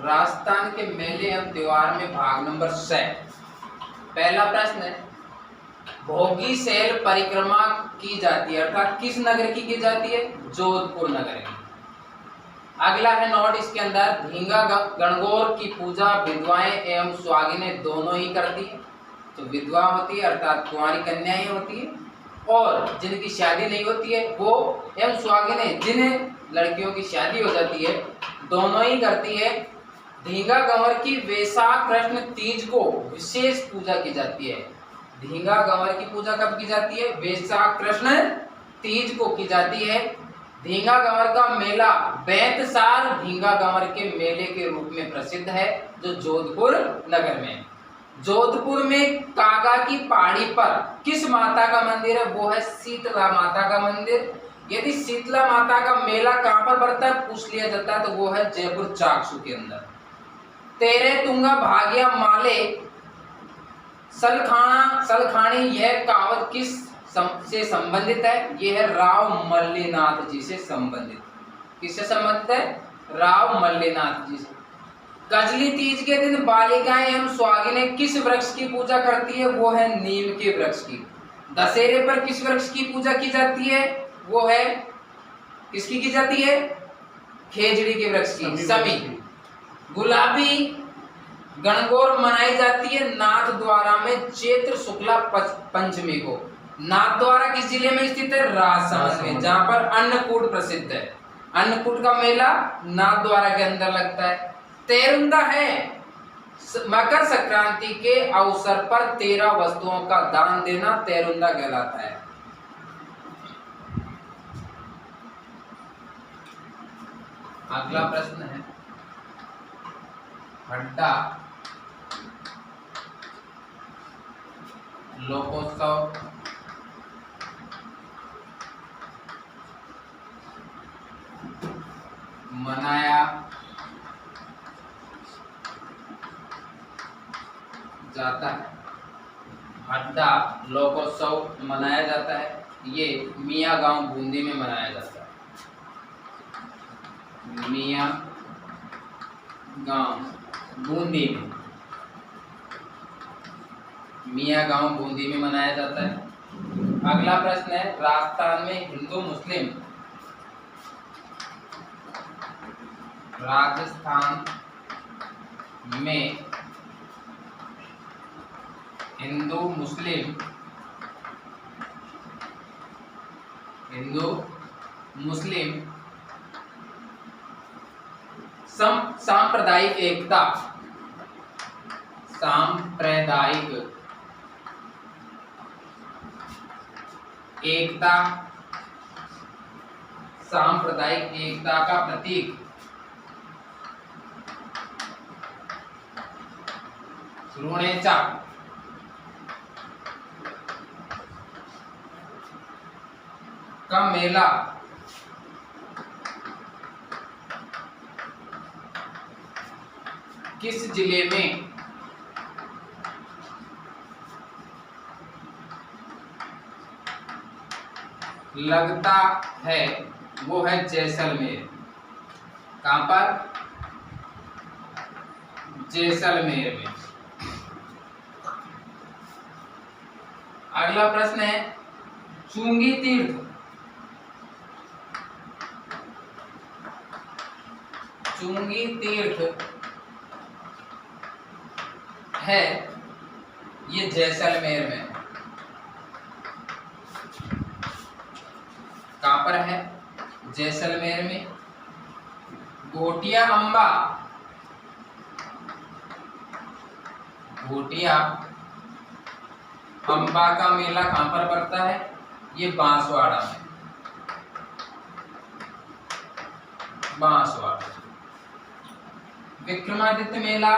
राजस्थान के मेले एवं त्योहार में भाग नंबर 6। पहला प्रश्न है, भोगी सेल परिक्रमा की जाती है, अर्थात किस नगर की जाती है? जोधपुर नगर की। अगला है नोट इसके अंदर, धींगा गणगौर की पूजा विधवाएं एवं सुहागिनें दोनों ही करती है। तो विधवा होती है अर्थात कुंवारी कन्याएं होती है, और जिनकी शादी नहीं होती है वो एवं सुहागिनें जिन्हें लड़कियों की शादी हो जाती है दोनों ही करती है। धींगा गंवर की वैशाख कृष्ण तीज को विशेष पूजा की जाती है। धींगा गंवर की पूजा कब की जाती है? वैशाख कृष्ण तीज को की जाती है। धींगा गंवर का मेला बैतसार धींगा गंवर के मेले के रूप में प्रसिद्ध है, जो जोधपुर नगर में। जोधपुर में कागा की पहाड़ी पर किस माता का मंदिर है? वो है शीतला माता का मंदिर। यदि शीतला माता का मेला कहां पर पड़ता है पूछ लिया जाता है तो वो है जयपुर चाकसू के अंदर। तेरे तुंगा भाग्या माले सलखानी, यह कहावत किस से संबंधित है? यह है राव मल्लीनाथ जी से संबंधित। किससे संबंधित है? राव मल्लीनाथ जी से। कजली तीज के दिन बालिकाएं एवं सुहागिनें किस वृक्ष की पूजा करती है? वो है नीम के वृक्ष की। दशहरे पर किस वृक्ष की पूजा की जाती है? वो है किसकी की जाती है? खेजड़ी के वृक्ष की, समी। गुलाबी गणगौर मनाई जाती है नाथद्वारा में चैत्र शुक्ला पंचमी को। नाथद्वारा किस जिले में स्थित है? राजसमंद में, जहां पर अन्नकूट प्रसिद्ध है। अन्नकूट का मेला नाथद्वारा के अंदर लगता है। तेरुंदा है मकर संक्रांति के अवसर पर 13 वस्तुओं का दान देना तेरुंदा कहलाता है। अगला प्रश्न है, हड्डा लोकोत्सव मनाया जाता है। हड्डा लोकोत्सव मनाया जाता है, ये मियाँ गांव बूंदी में मनाया जाता है। मियाँ गांव बूंदी में, मियाँ गांव बूंदी में मनाया जाता है। अगला प्रश्न है, राजस्थान में हिंदू मुस्लिम, राजस्थान में हिंदू मुस्लिम सांप्रदायिक एकता, सांप्रदायिक एकता का प्रतीक रुणेचा का मेला किस जिले में लगता है? वो है जैसलमेर। कहां पर? जैसलमेर में। अगला प्रश्न है, चुंगी तीर्थ है, ये जैसलमेर में। कहां पर है? जैसलमेर में। घोटिया अंबा का मेला कहां पर पड़ता है? ये बांसवाड़ा में। विक्रमादित्य मेला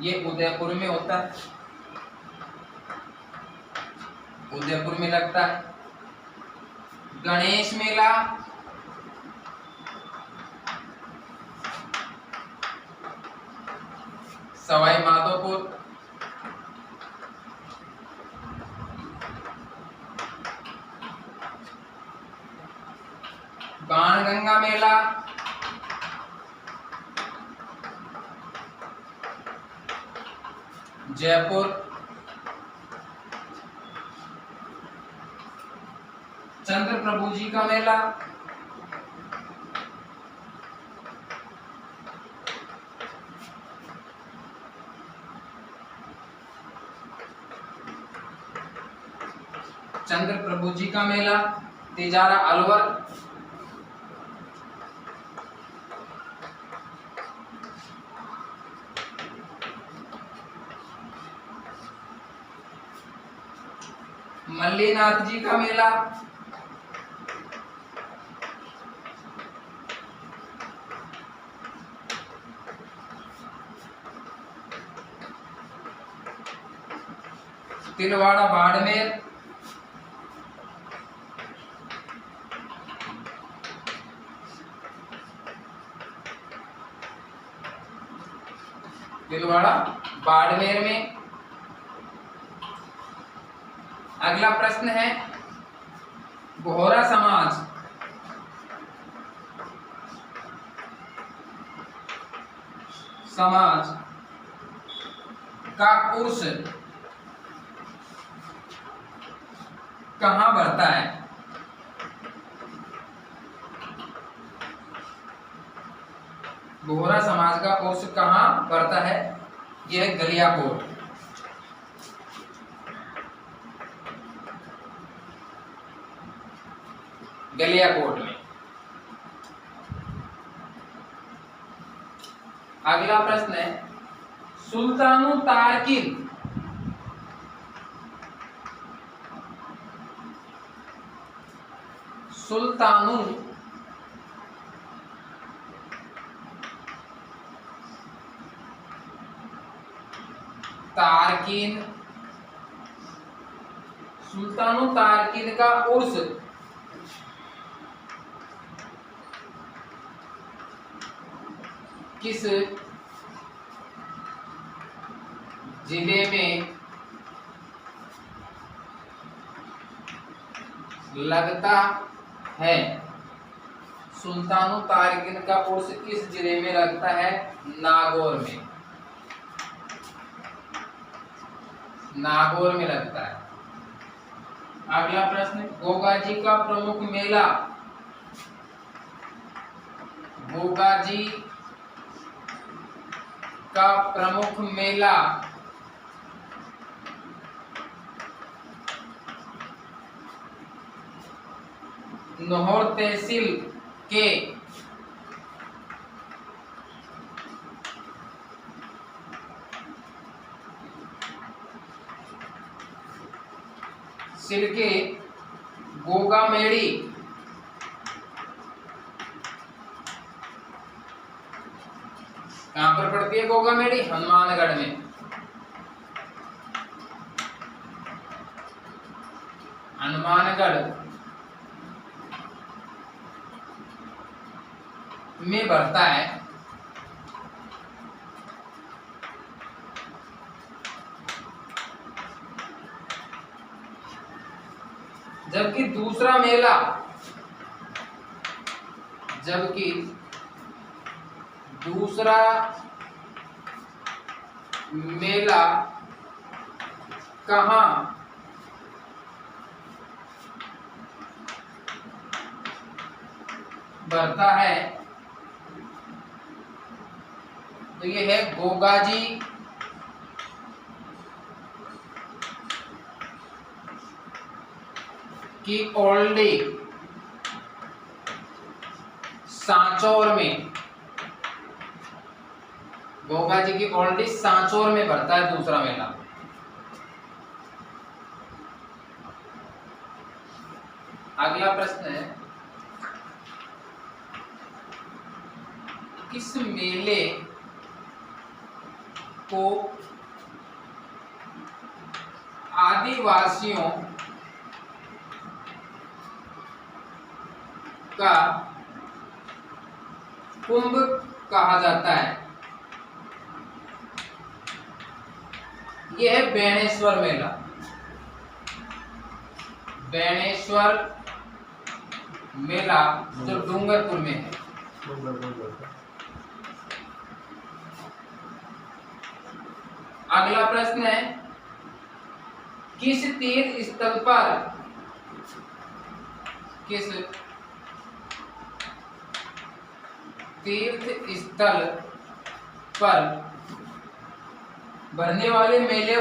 ये उदयपुर में होता है, उदयपुर में लगता है। गणेश मेला सवाई माधोपुर। बाणगंगा मेला, जयपुर। चंद्र प्रभु जी का मेला, चंद्र प्रभु जी का मेला, तिजारा अलवर, मल्लीनाथ जी का मेला, तिलवाड़ा बाड़मेर, तिलवाड़ा बाड़मेर में। अगला प्रश्न है बोहरा समाज का उर्स कहाँ बढ़ता है? बोहरा समाज का उर्स कहाँ बढ़ता है? यह गलियाकोट। गलियाकोट में। अगला प्रश्न है सुल्तानु तारकिन सुल्तानु तारकिन का उर्स किस जिले में लगता है? सुल्तानु तारकिन का उर्स किस जिले में लगता है? नागौर में। नागौर में लगता है। अगला प्रश्न गोगा जी का प्रमुख मेला, गोगा जी का प्रमुख मेला नौहर तहसील के सिरके गोगा मेड़ी कहां पर पड़ती है? गोगा मेड़ी हनुमानगढ़ में। हनुमानगढ़ में बढ़ता है। जबकि दूसरा मेला कहाँ बढ़ता है? तो ये है गोगा जी की ओल्डी सांचौर में। गोगा जी की ओल्डी सांचौर में बढ़ता है दूसरा मेला। अगला प्रश्न है किस मेले को आदिवासियों का कुंभ कहा जाता है? यह है बेणेश्वर मेला। बेणेश्वर मेला जो डूंगरपुर में है। अगला प्रश्न है, किस तीर्थ स्थल पर भरने वाले मेले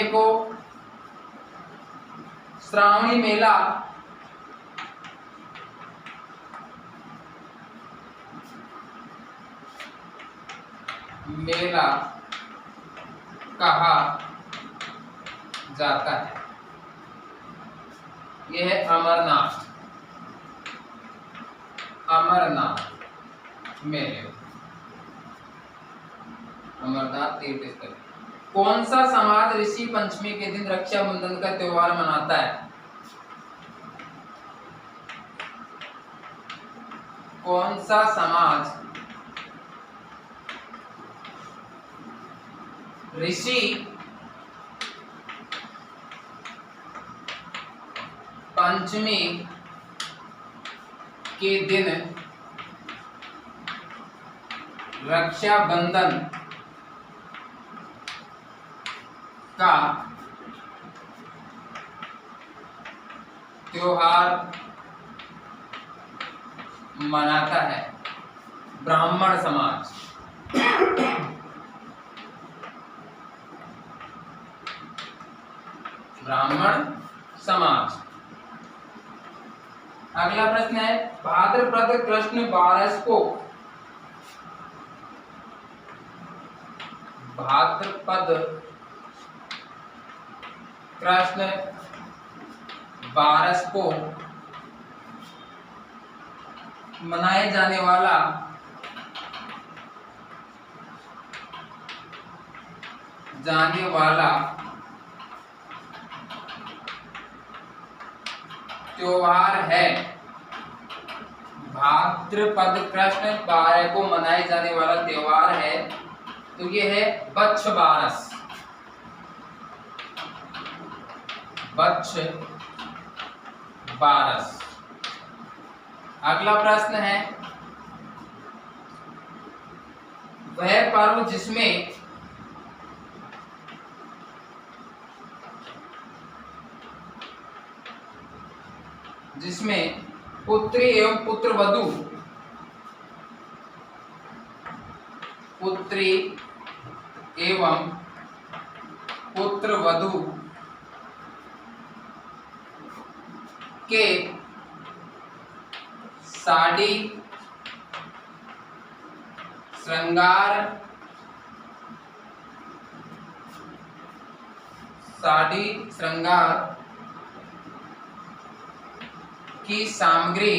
को श्रावणी मेला कहा जाता है? यह है अमरनाथ मेले, अमरनाथ तीर्थ स्थल। कौन सा समाज ऋषि पंचमी के दिन रक्षाबंधन का त्योहार मनाता है? कौन सा समाज ऋषि पंचमी के दिन रक्षाबंधन का त्योहार मनाता है? ब्राह्मण समाज। ब्राह्मण समाज। अगला प्रश्न है, भाद्रपद कृष्ण 12 को भाद्रपद कृष्ण 12 को मनाए जाने वाला त्योहार है? भाद्रपद कृष्ण 12 को मनाए जाने वाला त्योहार है तो ये है बच्छ बारस। अगला प्रश्न है, वह पर्व जिसमें पुत्री एवं पुत्रवधू के साड़ी श्रृंगार की सामग्री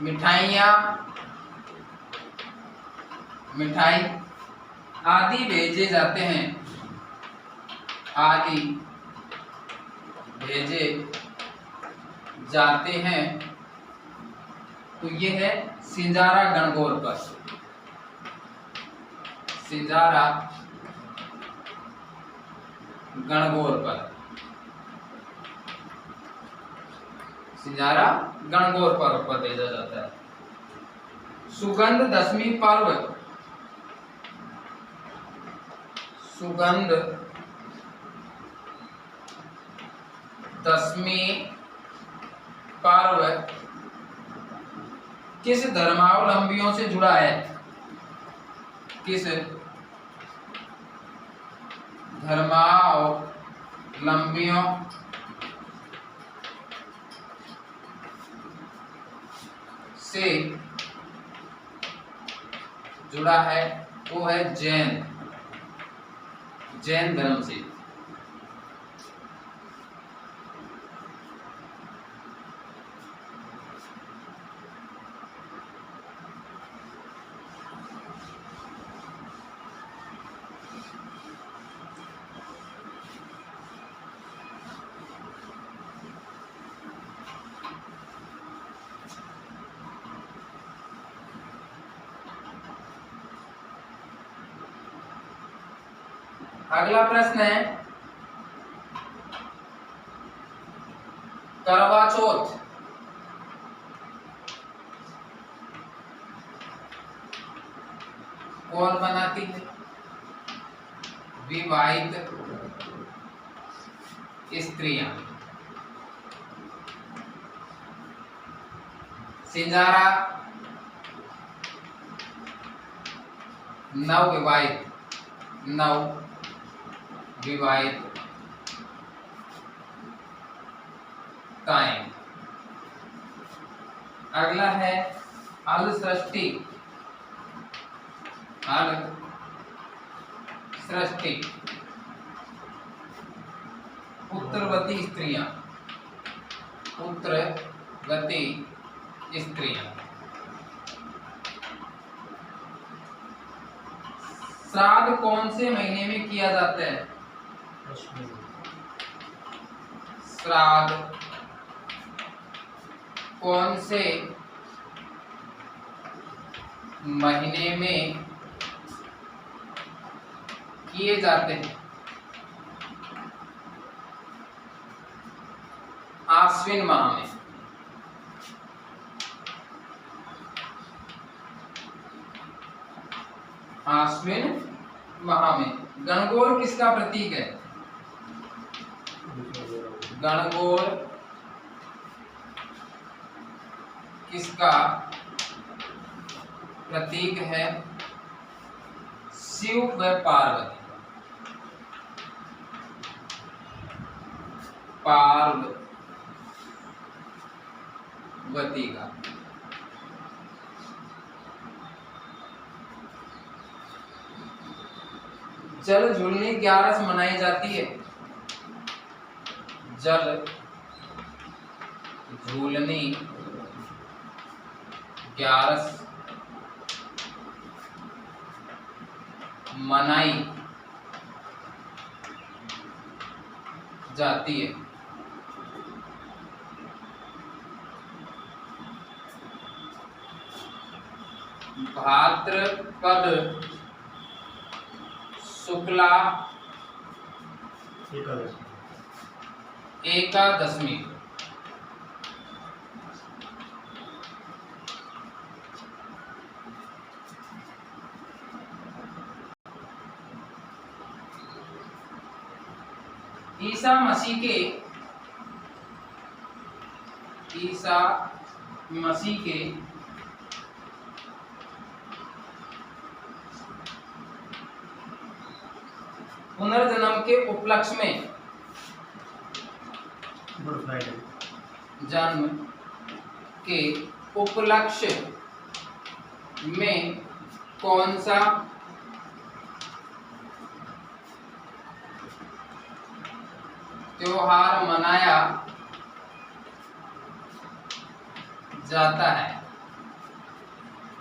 मिठाई आदि भेजे जाते हैं तो ये है सिंजारा गणगौर पर। सिंजारा गणगौर पर्व पर भेजा जाता है। सुगंध दशमी पर्व किस धर्मावलंबियों से जुड़ा है? किस धर्मावलंबियों से जुड़ा है? वो है जैन धर्म से। अगला प्रश्न है करवा चौथ कौन मनाती है? विवाहित स्त्रियां। सिंजारा नवविवाहित ताएं। अगला है अल सृष्टि उत्तरवती स्त्रियां। श्राद्ध कौन से महीने में किया जाता है? श्राद्ध कौन से महीने में किए जाते हैं? आश्विन माह में। आश्विन माह में। गणगौर किसका प्रतीक है? गणगौर किसका प्रतीक है? शिव व पार्वती का। जल झूलनी ग्यारस मनाई जाती है। जल झूलनी ग्यारस मनाई जाती है। भाद्रपद शुक्ला एकादशमी। ईसा मसीह के पुनर्जन्म के उपलक्ष्य में जन्म के उपलक्ष्य में कौन सा त्योहार मनाया जाता है?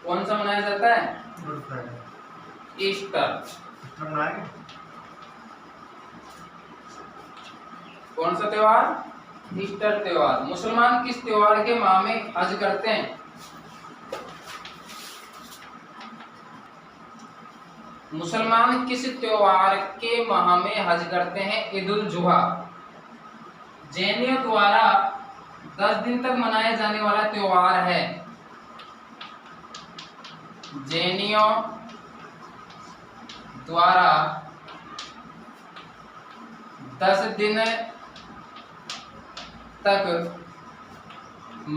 कौन सा मनाया जाता है? ईस्टर। कौन सा त्योहार? ईस्टर त्योहार। मुसलमान किस त्योहार के माह में हज करते हैं? मुसलमान किस त्योहार के माह में हज करते हैं? ईद उल जुहा। जैनियों द्वारा 10 दिन तक मनाया जाने वाला त्योहार है। जैनियों द्वारा 10 दिन तक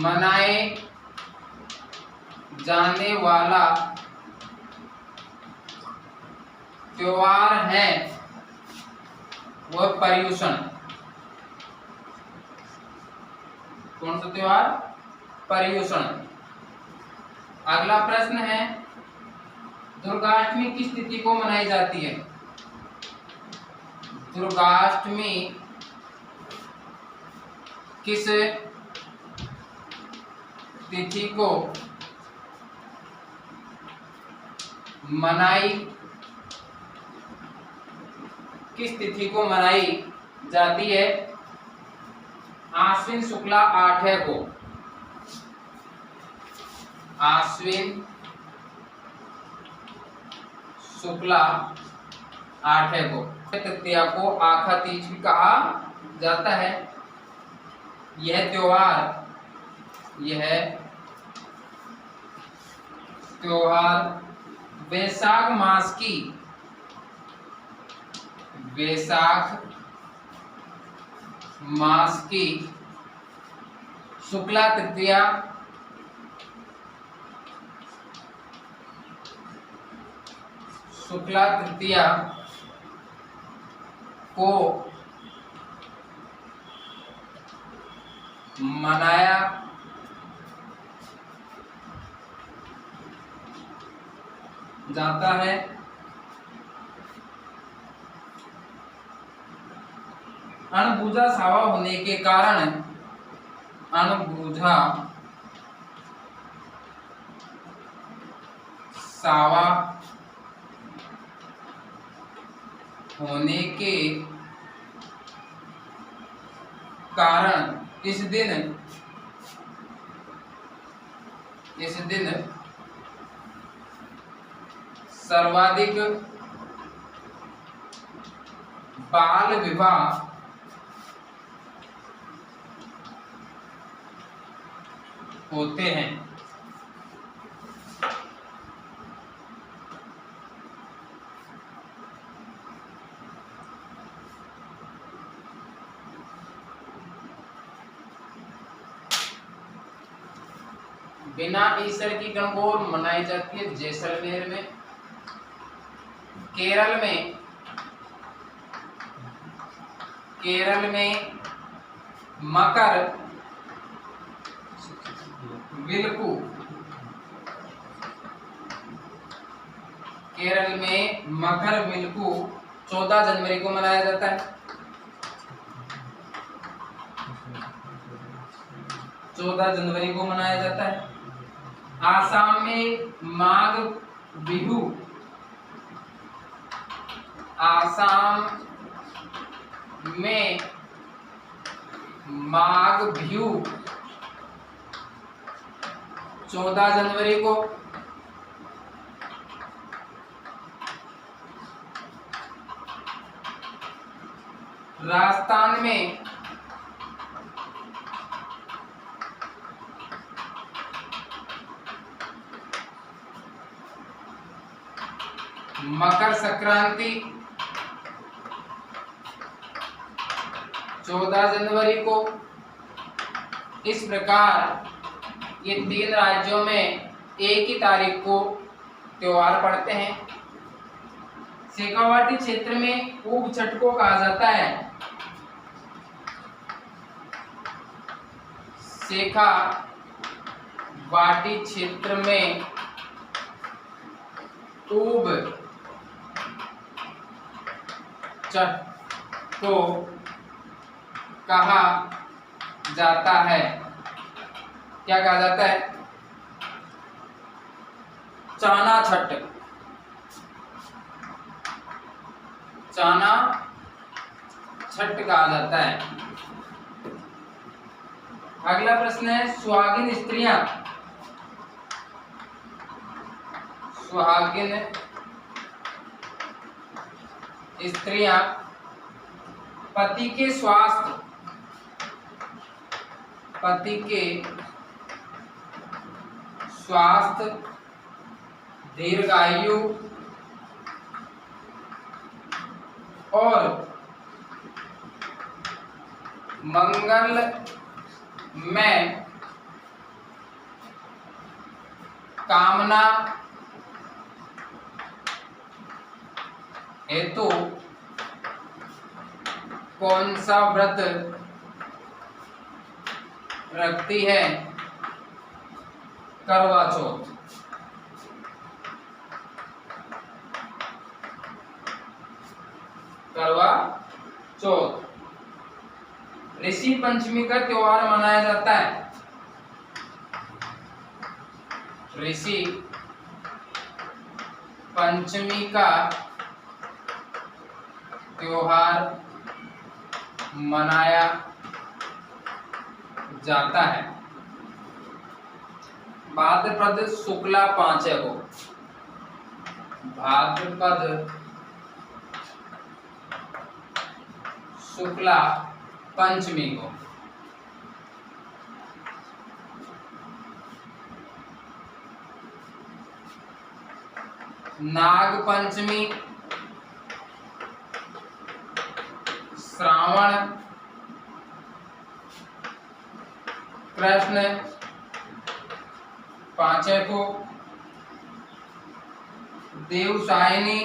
मनाए जाने वाला त्योहार है वह पर्युषण। कौन सा त्योहार? पर्युषण। अगला प्रश्न है दुर्गाष्टमी किस तिथि को मनाई जाती है? दुर्गाष्टमी किस तिथि को मनाई जाती है? आश्विन शुक्ला 8 को। आश्विन शुक्ला 8 को। तृतीया को आखा तीज भी कहा जाता है। यह त्योहार वैशाख मास की शुक्ला तृतीया को मनाया जाता है। अणबूझा सावा होने के कारण इस दिन सर्वाधिक बाल विवाह होते हैं। बिना ईसर की गणगौर मनाई जाती है जैसलमेर में। केरल में मकर विलक्कू 14 जनवरी को मनाया जाता है। 14 जनवरी को मनाया जाता है। आसाम में माघ बिहू 14 जनवरी को। राजस्थान में मकर संक्रांति 14 जनवरी को। इस प्रकार ये 3 राज्यों में एक ही तारीख को त्योहार पड़ते हैं। शेखावाटी क्षेत्र में ऊब छठ को कहा जाता है। शेखावाटी क्षेत्र में ऊब छठ को कहा जाता है। क्या कहा जाता है? चाना छठ कहा जाता है। अगला प्रश्न है सुहागिन स्त्रियां पति के स्वास्थ्य दीर्घायु और मंगल में कामना हेतु कौन सा व्रत रखती है? करवा चौथ। ऋषि पंचमी का त्योहार मनाया जाता है। ऋषि पंचमी का त्योहार मनाया जाता है। भाद्रपद शुक्ला 5 को। भाद्रपद शुक्ला पंचमी को। नाग पंचमी श्रावण कृष्ण पांचवे को। देवसायनी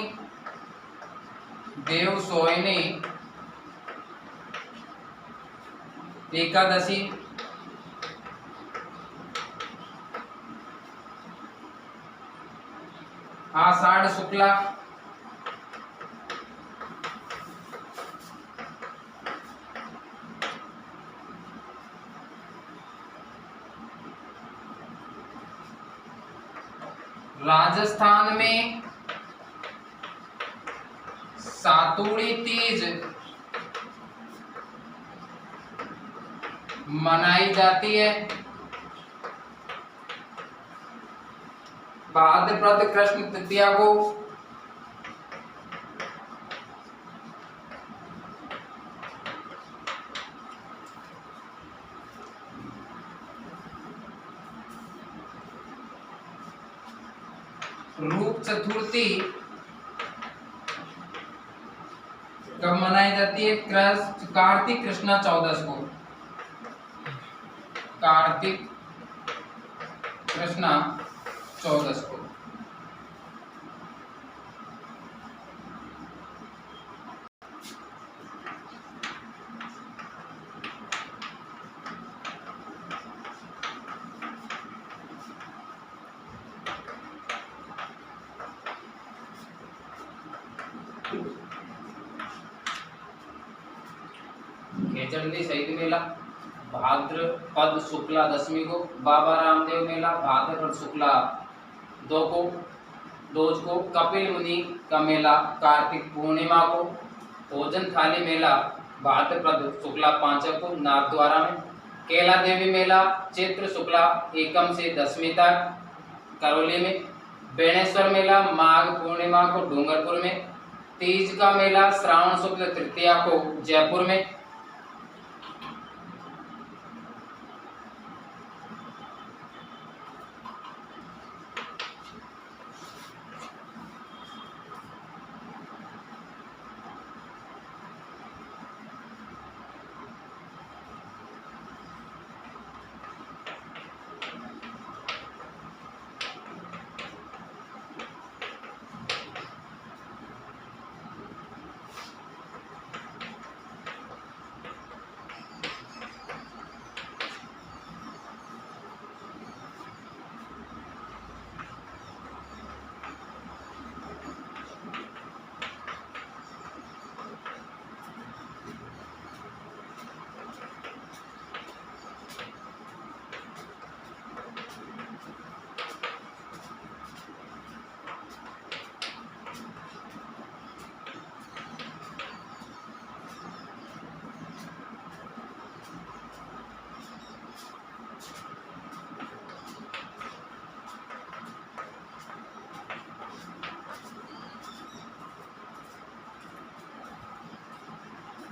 एकादशी आषाढ़ शुक्ला राजस्थान में सातुड़ी तीज मनाई जाती है। भाद्रपद कृष्ण तृतीया को रूप चतुर्थी कब मनाई जाती है? कार्तिक कृष्णा चौदस को। कार्तिक कृष्णा चौदस को। खेचरदी शहीद मेला भाद्रपद शुक्ला दशमी को। बाबा रामदेव मेला भाद्रपद शुक्ला दोज को। कपिल मुनि का मेला कार्तिक पूर्णिमा को। भोजन थाली मेला भाद्रपद शुक्ला पांचम को नाथद्वारा में। कैला देवी मेला चैत्र शुक्ला एकम से दशमी तक करौली में। बेणेश्वर मेला माघ पूर्णिमा को डूंगरपुर में। तीज का मेला श्रावण शुक्ल तृतीया को जयपुर में।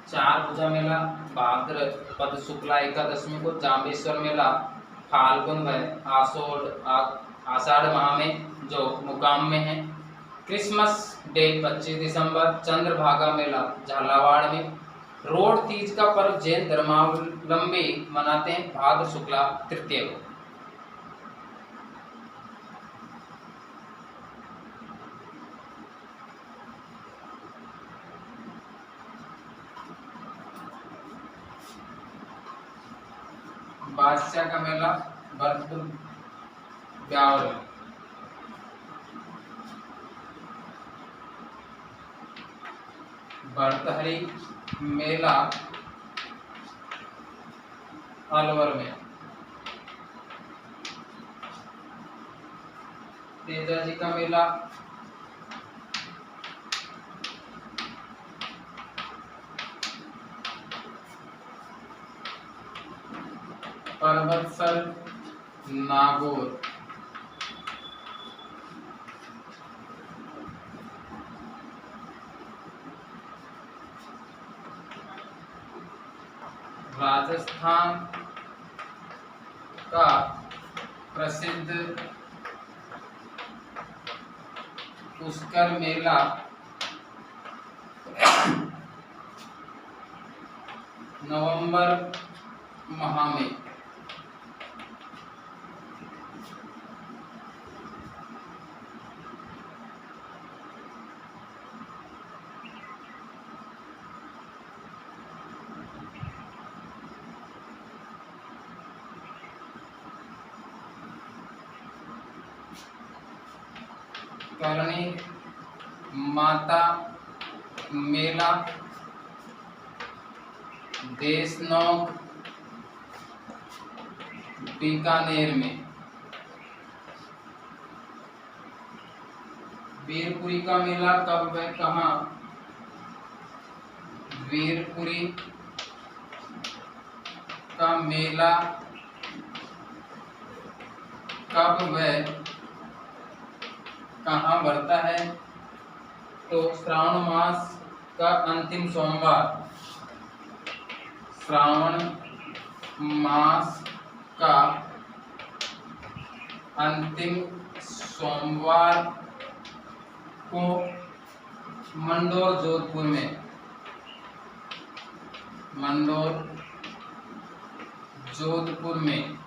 चार पूजा मेला भाद्रपद शुक्ला एकादशी को। जांबेश्वर मेला फाल्गुन में आषाढ़ माह में जो मुकाम में है। क्रिसमस डे 25 दिसंबर। चंद्रभागा मेला झालावाड़ में। रोड तीज का पर्व जैन धर्मावलंबी मनाते हैं भाद्र शुक्ला तृतीय को। बादशाह का मेला भरतपुर ब्यावर में। भरतहरी मेला अलवर में। तेजाजी का मेला पर्वतसर नागौर। राजस्थान का प्रसिद्ध पुष्कर मेला नवंबर माह में करणी माता मेला देशनोक बीकानेर में। वीरपुरी का मेला कब है कहाँ? वीरपुरी का मेला कब व कहाँ बढ़ता है? तो श्रावण मास का अंतिम सोमवार, श्रावण मास का अंतिम सोमवार को मंदोर जोधपुर में, मंदोर जोधपुर में